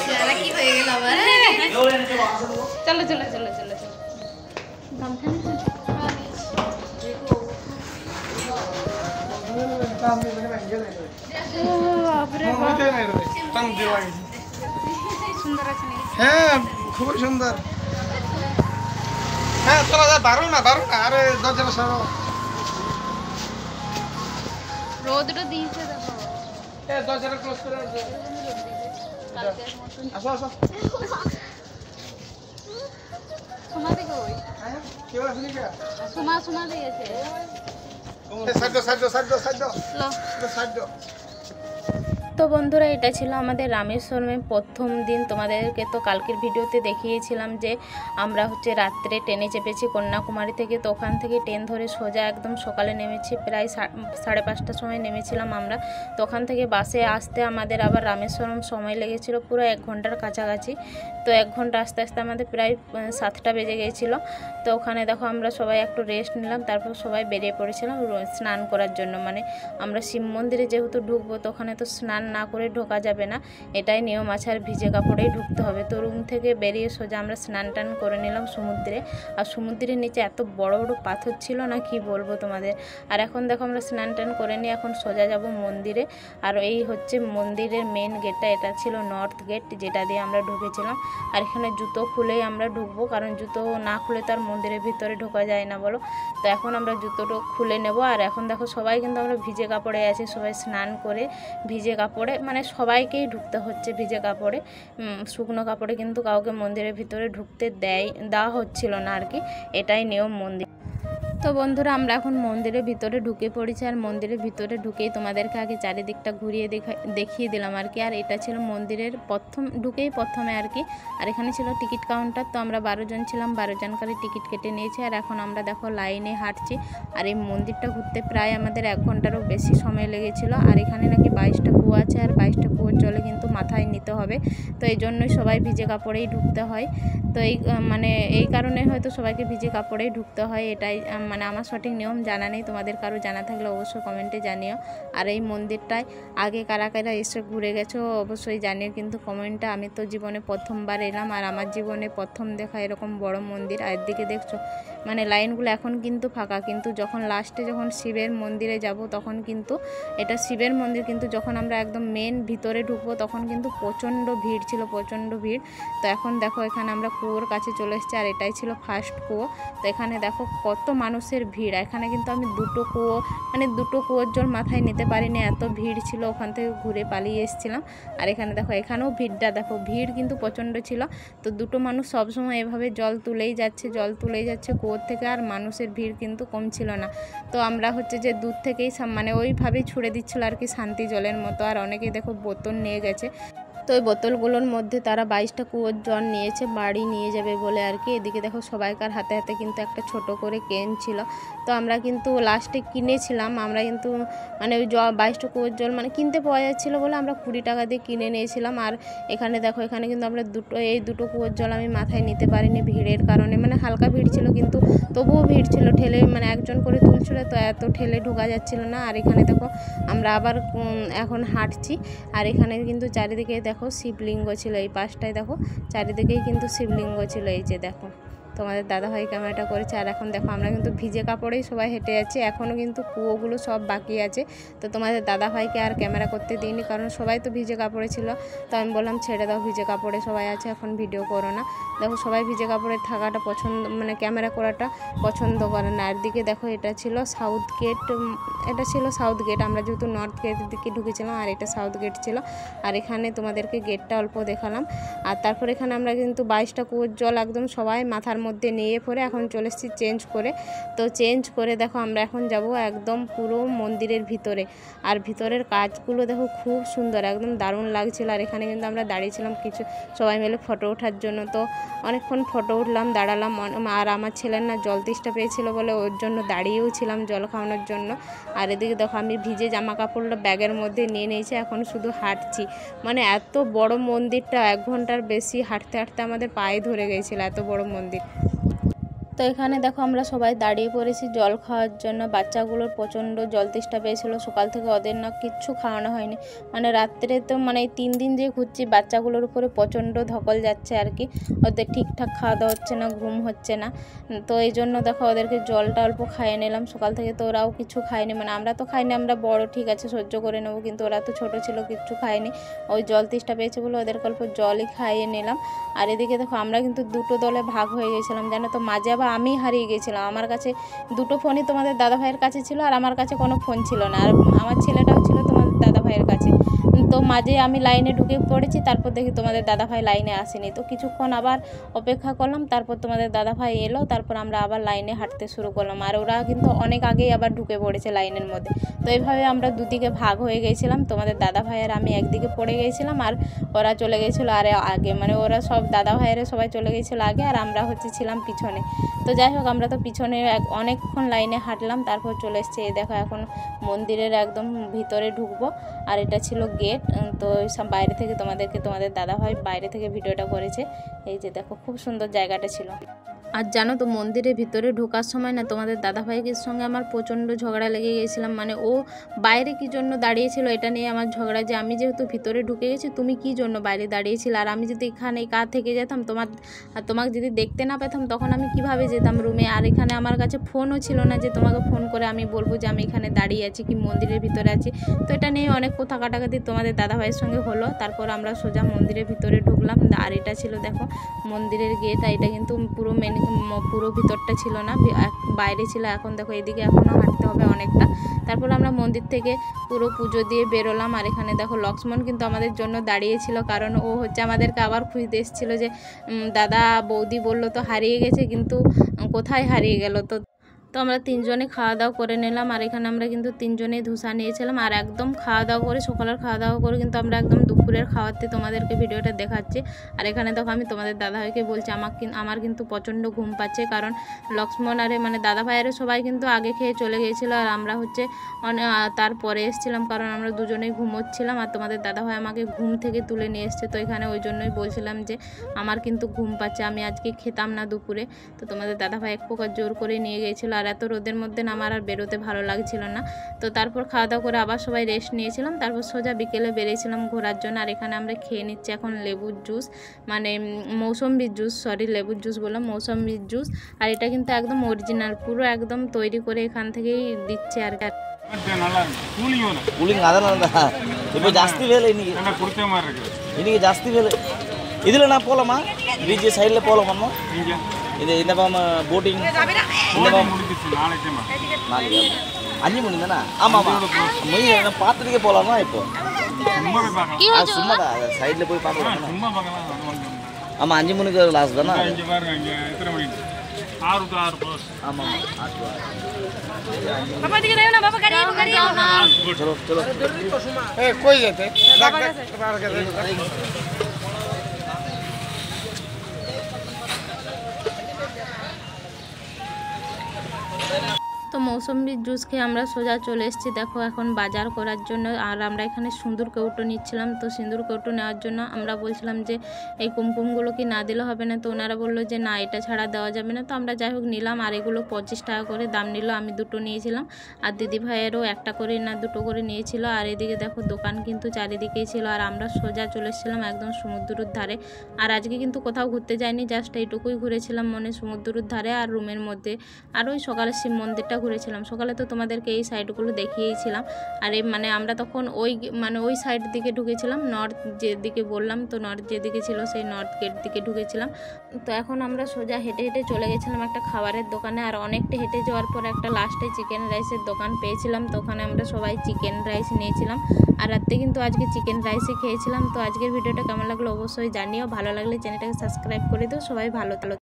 চেহারা কি হয়ে গেল আবার? চলো চলো চলো চলো চলো হ্যাঁ খুবই সুন্দর। হ্যাঁ চলো যা, দারুণ না দারুণ না। আরে দরজাটা সরো। রোদটা দিয়েছে দেখো। দরজাটা ক্লোজ করে আসো আসো। সুমা দিকে ওই কেউ আসেনি কে? সুমা দিয়েছে। সাইড সাইড সাইড সাইড লো সাইড। তো বন্ধুরা, এটা ছিল আমাদের রামেশ্বরমের প্রথম দিন। তোমাদেরকে তো কালকের ভিডিওতে দেখিয়েছিলাম যে আমরা হচ্ছে রাত্রে ট্রেনে চেপেছি কন্যাকুমারী থেকে। তো ওখান থেকে ট্রেন ধরে সোজা একদম সকালে নেমেছি, প্রায় 5:30টার সময় নেমেছিলাম আমরা। তো ওখান থেকে বাসে আসতে আমাদের আবার রামেশ্বরম সময় লেগেছিল পুরো 1 ঘন্টার কাছাকাছি। তো 1 ঘন্টা আস্তে আস্তে আমাদের প্রায় 7টা বেজে গিয়েছিলো। তো ওখানে দেখো আমরা সবাই একটু রেস্ট নিলাম, তারপর সবাই বেরিয়ে পড়েছিলাম স্নান করার জন্য। মানে আমরা শিব মন্দিরে যেহেতু ঢুকবো, তো ওখানে তো স্নান না করে ঢোকা যাবে না, এটাই নিয়ম আছে। আর ভিজে কাপড়েই ঢুকতে হবে। তো রুম থেকে বেরিয়ে সোজা আমরা স্নান টান করে নিলাম সমুদ্রে। আর সমুদ্রের নিচে এত বড় বড় পাথর ছিল না, কি বলবো তোমাদের। আর এখন দেখো আমরা স্নান টান করে নিয়ে এখন সোজা যাব মন্দিরে। আর এই হচ্ছে মন্দিরের মেন গেটটা, এটা ছিল নর্থ গেট, যেটা দিয়ে আমরা ঢুকেছিলাম। আর এখানে জুতো খুলেই আমরা ঢুকবো, কারণ জুতো না খুলে তো আর মন্দিরের ভিতরে ঢোকা যায় না বলো। তো এখন আমরা জুতোটা খুলে নেব। আর এখন দেখো সবাই কিন্তু আমরা ভিজে কাপড়ে আছি, সবাই স্নান করে ভিজে কাপড়ে, মানে সবাইকেই ঢুকতে হচ্ছে ভিজে কাপড়ে। শুকনো কাপড়ে কিন্তু কাউকে মন্দিরের ভিতরে ঢুকতে দেওয়া হচ্ছিল না আর কি, এটাই নিয়ম মন্দির। তো বন্ধুরা, আমরা এখন মন্দিরের ভিতরে ঢুকে পড়েছি। আর মন্দিরের ভিতরে ঢুকেই তোমাদেরকে আগে চারিদিকটা ঘুরিয়ে দেখিয়ে দিলাম আর কি। আর এটা ছিল মন্দিরের প্রথমে আর কি। আর এখানে ছিল টিকিট কাউন্টার। তো আমরা 12 জন ছিলাম, 12 জনকারই টিকিট কেটে নিয়েছি। আর এখন আমরা দেখো লাইনে হাঁটছি। আর এই মন্দিরটা ঘুরতে প্রায় আমাদের 1 ঘন্টারও বেশি সময় লেগেছিল। আর এখানে নাকি 22টা কুয়ো আছে, আর 22টা কুয়োর জলে কিন্তু মাথায় নিতে হবে। তো এই জন্যই সবাই ভিজে কাপড়েই ঢুকতে হয়। তো এই কারণে হয়তো সবাইকে ভিজে কাপড়েই ঢুকতে হয়, এটাই মানে আমার সঠিক নিয়ম জানা নেই। তোমাদের কারো জানা থাকলে অবশ্যই কমেন্টে জানিও। আর এই মন্দিরটায় আগে কারা কারা এসে ঘুরে গেছো অবশ্যই জানিও কিন্তু কমেন্টে। আমি তো জীবনে প্রথমবার এলাম, আর আমার জীবনে প্রথম দেখা এরকম বড় মন্দির। আর এদিকে দেখছো মানে লাইনগুলো এখন কিন্তু ফাঁকা, কিন্তু যখন লাস্টে যখন শিবের মন্দিরে যাব তখন কিন্তু এটা শিবের মন্দির, কিন্তু যখন আমরা একদম মেন ভিতরে ঢুকবো তখন কিন্তু প্রচণ্ড ভিড় ছিল, প্রচণ্ড ভিড়। তো এখন দেখো এখানে আমরা কুয়োর কাছে চলে এসেছি। আর এটাই ছিল ফার্স্ট কুয়ো। তো এখানে দেখো কত মানুষের ভিড়। এখানে কিন্তু আমি দুটো কুয়োর জল মাথায় নিতে পারিনি, এত ভিড় ছিল। ওখান থেকে ঘুরে পালিয়ে এসেছিলাম। আর এখানে দেখো এখানেও ভিড়টা দেখো, ভিড় কিন্তু প্রচণ্ড ছিল। তো দুটো মানুষ সবসময় এভাবে জল তুলেই যাচ্ছে কুয়োর থেকে। আর মানুষের ভিড় কিন্তু কম ছিল না। তো আমরা হচ্ছে যে দূর থেকেই মানে ওইভাবেই ছুড়ে দিচ্ছিল আর কি, শান্তি জলের মতো। আর অনেকেই দেখো বোতল নিয়ে গেছে। তো ওই বোতলগুলোর মধ্যে তারা 22টা কুয়োর জল নিয়েছে, বাড়ি নিয়ে যাবে বলে আর কি। এদিকে দেখো সবাইকার হাতে হাতে কিন্তু একটা ছোট করে কেন ছিল। তো আমরা কিন্তু লাস্টে কিনেছিলাম, আমরা কিন্তু মানে ওই 22টা কুয়োর জল মানে কিনতে পাওয়া যাচ্ছিলো বলে আমরা 20 টাকা দিয়ে কিনে নিয়েছিলাম। আর এখানে দেখো এখানে কিন্তু আমরা এই দুটো কুয়োর জল আমি মাথায় নিতে পারিনি ভিড়ের কারণে। মানে হালকা ভিড় ছিল কিন্তু তবুও ভিড় ছিল, ঠেলে মানে একজন করে তুলছিল, তো এত ঠেলে ঢোকা যাচ্ছিল না। আর এখানে দেখো আমরা আবার এখন হাঁটছি। আর এখানে কিন্তু চারিদিকে দেখো শিবলিঙ্গ ছিল, এই পাশটায় দেখো চারিদিকেই কিন্তু শিবলিঙ্গ ছিল। এই যে দেখো তোমাদের দাদাভাই ক্যামেরাটা করেছে। আর এখন দেখো আমরা কিন্তু ভিজে কাপড়েই সবাই হেঁটে যাচ্ছি, এখনও কিন্তু কুয়োগুলো সব বাকি আছে। তো তোমাদের দাদাভাইকে আর ক্যামেরা করতে দিইনি, কারণ সবাই তো ভিজে কাপড়ে ছিল। তো আমি বললাম ছেড়ে দাও, ভিজে কাপড়ে সবাই আছে, এখন ভিডিও করো না। দেখো সবাই ভিজে কাপড়ে থাকাটা মানে ক্যামেরা করাটা পছন্দ করে না। আর দিকে দেখো এটা ছিল সাউথ গেট, আমরা যেহেতু নর্থ গেটের দিকে ঢুকেছিলাম, আর এটা সাউথ গেট ছিল। আর এখানে তোমাদেরকে গেটটা অল্প দেখালাম। আর তারপর এখানে আমরা কিন্তু 22টা কুয়োর জল একদম সবাই মাথার মধ্যে নিয়ে পরে এখন চলে এসেছি চেঞ্জ করে। তো চেঞ্জ করে দেখো আমরা এখন যাব একদম পুরো মন্দিরের ভিতরে। আর ভিতরের কাজগুলো দেখো খুব সুন্দর, একদম দারুণ লাগছিল। আর এখানে কিন্তু আমরা দাঁড়িয়েছিলাম কিছু সবাই মিলে ফটো ওঠার জন্য। তো অনেকক্ষণ ফটো উঠলাম, দাঁড়ালাম। আর আমার ছেলের না জল তেষ্টা পেয়েছিল বলে ওর জন্য দাঁড়িয়েও ছিলাম জল খাওয়ানোর জন্য। আর এদিকে দেখো আমি ভিজে জামা কাপড়টা ব্যাগের মধ্যে নিয়ে নিয়েছি, এখন শুধু হাঁটছি। মানে এত বড় মন্দিরটা 1 ঘন্টার বেশি হাঁটতে হাঁটতে আমাদের পায়ে ধরে গিয়েছিল, এত বড় মন্দির। তো এখানে দেখো আমরা সবাই দাঁড়িয়ে পড়েছি জল খাওয়ার জন্য। বাচ্চাগুলোর প্রচণ্ড জল তেষ্টা পেয়েছিল সকাল থেকে, ওদের না কিচ্ছু খাওয়ানো হয়নি। মানে রাত্রে তো মানে 3 দিন যে ঘুরছি, বাচ্চাগুলোর উপরে প্রচণ্ড ধকল যাচ্ছে আর কি। ওদের ঠিকঠাক খাওয়া দাওয়া হচ্ছে না, ঘুম হচ্ছে না। তো এই জন্য দেখো ওদেরকে জলটা অল্প খাইয়ে নিলাম সকাল থেকে। তো ওরাও কিছু খায়নি, মানে আমরা তো খাইনি, আমরা বড় ঠিক আছে সহ্য করে নেবো, কিন্তু ওরা তো ছোট ছিল, কিচ্ছু খায়নি। ওই জল তেষ্টা পেয়েছে বলে ওদেরকে অল্প জলই খাইয়ে নিলাম। আর এদিকে দেখো আমরা কিন্তু দুটো দলে ভাগ হয়ে গেছিলাম জানো তো। মাঝে আবার আমি হারিয়ে গেছিলাম, আমার কাছে দুটো ফোনই তোমাদের দাদাভাইয়ের কাছে ছিল, আর আমার কাছে কোনো ফোন ছিল না, আর আমার ছেলেটাও ছিল তোমাদের দাদাভাইয়ের কাছে। তো মাঝে আমি লাইনে ঢুকে পড়েছি, তারপর দেখি তোমাদের দাদাভাই লাইনে আসেনি। তো কিছুক্ষণ আবার অপেক্ষা করলাম, তারপর তোমাদের দাদাভাই এলো, তারপর আমরা আবার লাইনে হাঁটতে শুরু করলাম। আর ওরা কিন্তু অনেক আগেই আবার ঢুকে পড়েছে লাইনের মধ্যে। তো এইভাবে আমরা দুদিকে ভাগ হয়ে গেছিলাম, তোমাদের দাদাভাই আর আমি একদিকে পড়ে গেছিলাম, আর ওরা চলে গেছিলো আর আগে, মানে ওরা সব দাদাভাইয়েরা সবাই চলে গেছিলো আগে, আর আমরা ছিলাম পিছনে। তো যাই হোক আমরা তো পিছনে অনেকক্ষণ লাইনে হাঁটলাম, তারপর চলে এসেছি। এই দেখো এখন মন্দিরের একদম ভিতরে ঢুকবো, আর এটা ছিল গেট। তো সব বাইরে থেকে তোমাদের দাদাভাই বাইরে থেকে ভিডিওটা করেছে। এই যে দেখো খুব সুন্দর জায়গাটা ছিল। আর জানো তো মন্দিরের ভিতরে ঢোকার সময় না তোমাদের দাদাভাইয়ের সঙ্গে আমার প্রচণ্ড ঝগড়া লেগে গেছিলাম। মানে ও বাইরে কী জন্য দাঁড়িয়েছিল এটা নিয়ে আমার ঝগড়া, যে আমি যেহেতু ভিতরে ঢুকে গেছি তুমি কী জন্য বাইরে দাঁড়িয়েছিল, আর আমি যদি এখানে কার থেকে যেতাম তোমাকে যদি দেখতে না পেতাম তখন আমি কিভাবে যেতাম রুমে। আর এখানে আমার কাছে ফোনও ছিল না যে তোমাকে ফোন করে আমি বলবো যে আমি এখানে দাঁড়িয়ে আছি কি মন্দিরের ভিতরে আছি। তো এটা নিয়ে অনেক কথা কাটাকাটি তোমাদের দাদাভাইয়ের সঙ্গে হলো। তারপর আমরা সোজা মন্দিরের ভিতরে ঢুকলাম। আর এটা ছিল দেখো মন্দিরের গেট, আর এটা কিন্তু পুরো ভিতরটা ছিল না, বাইরে ছিল। এখন দেখো এদিকে এখনও হাঁটতে হবে অনেকটা। তারপর আমরা মন্দির থেকে পুরো পুজো দিয়ে বেরোলাম। আর এখানে দেখো লক্ষ্মণ কিন্তু আমাদের জন্য দাঁড়িয়েছিল, কারণ ও আমাদেরকে আবার খুঁজতে এসেছিলো যে দাদা বৌদি বললো তো হারিয়ে গেছে, কিন্তু কোথায় হারিয়ে গেল। তো আমরা 3 জনে খাওয়া দাওয়া করে নিলাম। আর এখানে আমরা কিন্তু 3 জনেই ধোসা নিয়েছিলাম। আর একদম খাওয়া দাওয়া করে সকালের খাওয়া দাওয়া করে কিন্তু আমরা একদম দুপুরের খাওয়াতে তোমাদেরকে ভিডিওটা দেখাচ্ছি। আর এখানে দেখো আমি তোমাদের দাদাভাইকে বলছি আমার কিন্তু প্রচণ্ড ঘুম পাচ্ছে, কারণ লক্ষ্মণ আরে মানে দাদাভাইয়েরও সবাই কিন্তু আগে খেয়ে চলে গিয়েছিলো, আর আমরা তারপরে এসেছিলাম, কারণ আমরা দুজনেই ঘুমোচ্ছিলাম। আর তোমাদের দাদাভাই আমাকে ঘুম থেকে তুলে নিয়ে এসছে। তো এখানে ওই জন্যই বলছিলাম যে আমার কিন্তু ঘুম পাচ্ছে, আমি আজকে খেতাম না দুপুরে। তো তোমাদের দাদাভাই এক প্রকার জোর করে নিয়ে গিয়েছিলো। আর এত রোদের মধ্যে না আমার আর বেরোতে ভালো লাগছিল না। তো তারপর খাওয়া দাওয়া করে আবার সবাই রেস্ট নিয়েছিলাম। তারপর সোজা বিকেলে বেরিয়েছিলাম ঘোরার জন্য। আর এখানে আমরা খেয়ে নিচ্ছি এখন লেবুর জুস, মানে মৌসম্বির জুস, লেবুর জুস বললাম, মৌসম্বির জুস। আর এটা কিন্তু একদম অরিজিনাল, পুরো একদম তৈরি করে এখান থেকেই দিচ্ছে আর কি। ಕೂಲಿಂಗ್ ಅದಲ್ಲ இப்போ ಜಾಸ್ತಿ வேலை இன்னைக்கு ಜಾಸ್ತಿ வேலை இதில் நான் போகலாமா பீச் சைடில் போகலாமா இது இந்த போட்டிங் இந்த நாளைக்கு 5 மணி தானே ஆமாம் ஆமாம் பார்த்துட்டே போகலாமா இப்போ சும்மா தான் சைடில் போய் பார்க்கலாம் ஆமாம் 5 மணிக்கு லாஸ்ட் தானே ஆமாம் चलो चलो कोई जाते তো মৌসম্বির জুস খেয়ে আমরা সোজা চলে এসেছি দেখো এখন বাজার করার জন্য। আর আমরা এখানে সিঁদুর কৌটো নিচ্ছিলাম। তো সিঁদুর কৌটো নেওয়ার জন্য আমরা বলছিলাম যে এই কুমকুমগুলো কি না দিলে হবে না, তো ওনারা বললো যে না এটা ছাড়া দেওয়া যাবে না। তো আমরা যাই হোক নিলাম। আর এগুলো 25 টাকা করে দাম নিল। আমি দুটো নিয়েছিলাম, আর দিদি ভাইয়েরও একটা করে না দুটো করে নিয়েছিল। আর এদিকে দেখো দোকান কিন্তু চারিদিকেই ছিল। আর আমরা সোজা চলে এসেছিলাম একদম সমুদ্রের ধারে। আর আজকে কিন্তু কোথাও ঘুরতে যাইনি, জাস্ট এইটুকুই ঘুরেছিলাম মনে সমুদ্রের ধারে আর রুমের মধ্যে। আর ওই সকালে শিব মন্দিরটা ঘুরেছিলাম। সকালে তো তোমাদেরকে এই সাইডগুলো দেখিয়েছিলাম। আর এই মানে আমরা তখন ওই সাইড দিকে ঢুকেছিলাম, নর্থ যেদিকে বললাম, তো নর্থ যেদিকে ছিল সেই নর্থ গেট দিকে ঢুকেছিলাম। তো এখন আমরা সোজা হেঁটে হেঁটে চলে গেছিলাম একটা খাবারের দোকানে। আর অনেকটা হেঁটে যাওয়ার পর একটা লাস্টে চিকেন রাইসের দোকান পেয়েছিলাম। তো ওখানে আমরা সবাই চিকেন রাইস নিয়েছিলাম। আর রাত্রে কিন্তু আজকে চিকেন রাইসই খেয়েছিলাম। তো আজকের ভিডিওটা কেমন লাগলো অবশ্যই জানিও, ভালো লাগলে চ্যানেলটাকে সাবস্ক্রাইব করে দিও। সবাই ভালো থাকো।